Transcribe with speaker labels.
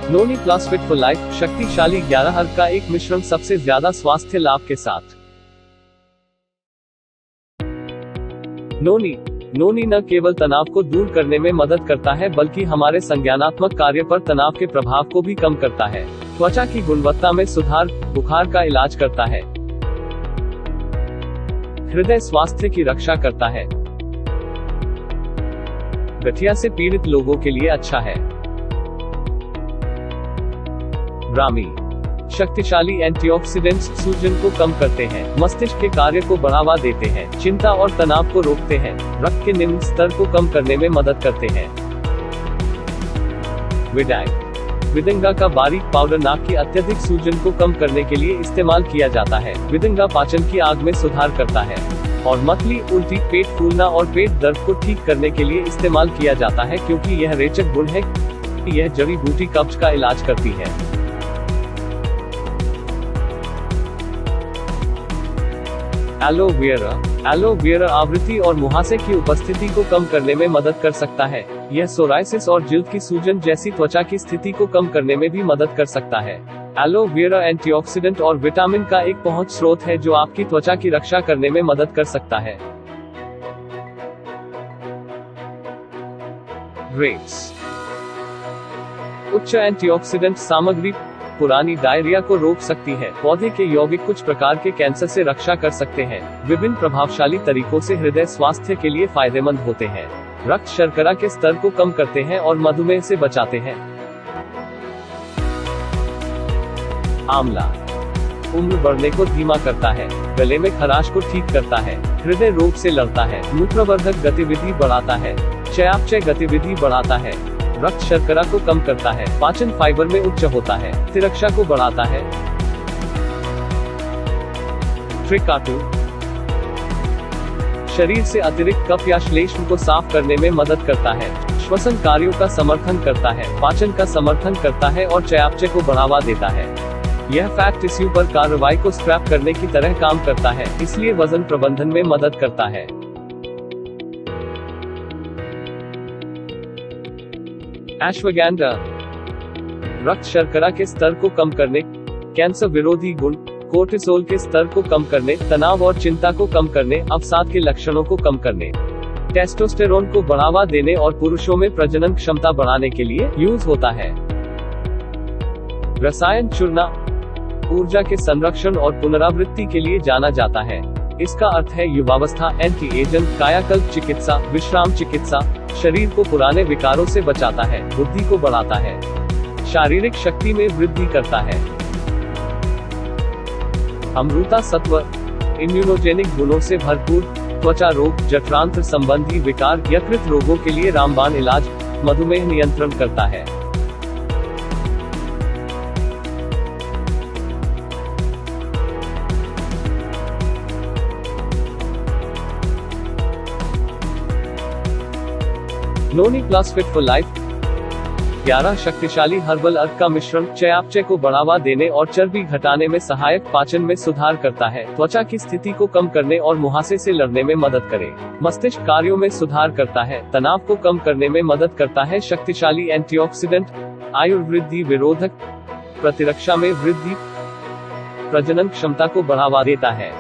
Speaker 1: Noni plus fit for life, शक्तिशाली 11 अर्क का एक मिश्रण सबसे ज्यादा स्वास्थ्य लाभ के साथ। नोनी न केवल तनाव को दूर करने में मदद करता है बल्कि हमारे संज्ञानात्मक कार्य पर तनाव के प्रभाव को भी कम करता है। त्वचा की गुणवत्ता में सुधार, बुखार का इलाज करता है, हृदय स्वास्थ्य की रक्षा करता है, गठिया से पीड़ित लोगों के लिए अच्छा है। ब्राह्मी, शक्तिशाली एंटीऑक्सीडेंट्स सूजन को कम करते हैं, मस्तिष्क के कार्य को बढ़ावा देते हैं, चिंता और तनाव को रोकते हैं, रक्त के निम्न स्तर को कम करने में मदद करते हैं। विदंगा का बारीक पाउडर नाक की अत्यधिक सूजन को कम करने के लिए इस्तेमाल किया जाता है। विदंगा पाचन की आग में सुधार करता है और मतली, उल्टी, पेट फूलना और पेट दर्द को ठीक करने के लिए इस्तेमाल किया जाता है क्योंकि यह रेचक गुण है कि यह जड़ी बूटी कब्ज का इलाज करती है। एलो वेरा आवृत्ति और मुहासे की उपस्थिति को कम करने में मदद कर सकता है। यह सोराइसिस और जिल्द की सूजन जैसी त्वचा की स्थिति को कम करने में भी मदद कर सकता है। एलो वेरा एंटीऑक्सीडेंट और विटामिन का एक पहुंच स्रोत है जो आपकी त्वचा की रक्षा करने में मदद कर सकता है। ग्रेप्स, उच्च एंटीऑक्सीडेंट सामग्री पुरानी डायरिया को रोक सकती है। पौधे के यौगिक कुछ प्रकार के कैंसर से रक्षा कर सकते हैं। विभिन्न प्रभावशाली तरीकों से हृदय स्वास्थ्य के लिए फायदेमंद होते हैं। रक्त शर्करा के स्तर को कम करते हैं और मधुमेह से बचाते हैं। आंवला, उम्र बढ़ने को धीमा करता है, गले में खराश को ठीक करता है, हृदय रोग से लड़ता है, मूत्रवर्धक गतिविधि बढ़ाता है, चयापचय गतिविधि बढ़ाता है, रक्त शर्करा को कम करता है, पाचन फाइबर में उच्च होता है, प्रतिरक्षा को बढ़ाता है। ट्रिकाटू, शरीर से अतिरिक्त कफ या श्लेष्म को साफ करने में मदद करता है, श्वसन कार्यों का समर्थन करता है, पाचन का समर्थन करता है और चयापचय को बढ़ावा देता है। यह फैट टिश्यू पर कार्रवाई को स्क्रैप करने की तरह काम करता है, इसलिए वजन प्रबंधन में मदद करता है। अश्वगंधा, रक्त शर्करा के स्तर को कम करने, कैंसर विरोधी गुण, कोर्टिसोल के स्तर को कम करने, तनाव और चिंता को कम करने, अवसाद के लक्षणों को कम करने, टेस्टोस्टेरोन को बढ़ावा देने और पुरुषों में प्रजनन क्षमता बढ़ाने के लिए यूज होता है। रसायन चूर्णा, ऊर्जा के संरक्षण और पुनरावृत्ति के लिए जाना जाता है। इसका अर्थ है युवावस्था, एंटी एजेंट, कायाकल्प चिकित्सा, विश्राम चिकित्सा, शरीर को पुराने विकारों से बचाता है, बुद्धि को बढ़ाता है, शारीरिक शक्ति में वृद्धि करता है। अमृता सत्व, इम्यूनोजेनिक गुणों से भरपूर, त्वचा रोग, जठरांत्र संबंधी विकार, यकृत रोगों के लिए रामबाण इलाज, मधुमेह नियंत्रण करता है। नोनी प्लस फिट फॉर लाइफ 11 शक्तिशाली हर्बल अर्क का मिश्रण चयापचय को बढ़ावा देने और चर्बी घटाने में सहायक, पाचन में सुधार करता है, त्वचा की स्थिति को कम करने और मुहासे से लड़ने में मदद करे, मस्तिष्क कार्यों में सुधार करता है, तनाव को कम करने में मदद करता है, शक्तिशाली एंटीऑक्सीडेंट, आयुर्वृद्धि विरोधक, प्रतिरक्षा में वृद्धि, प्रजनन क्षमता को बढ़ावा देता है।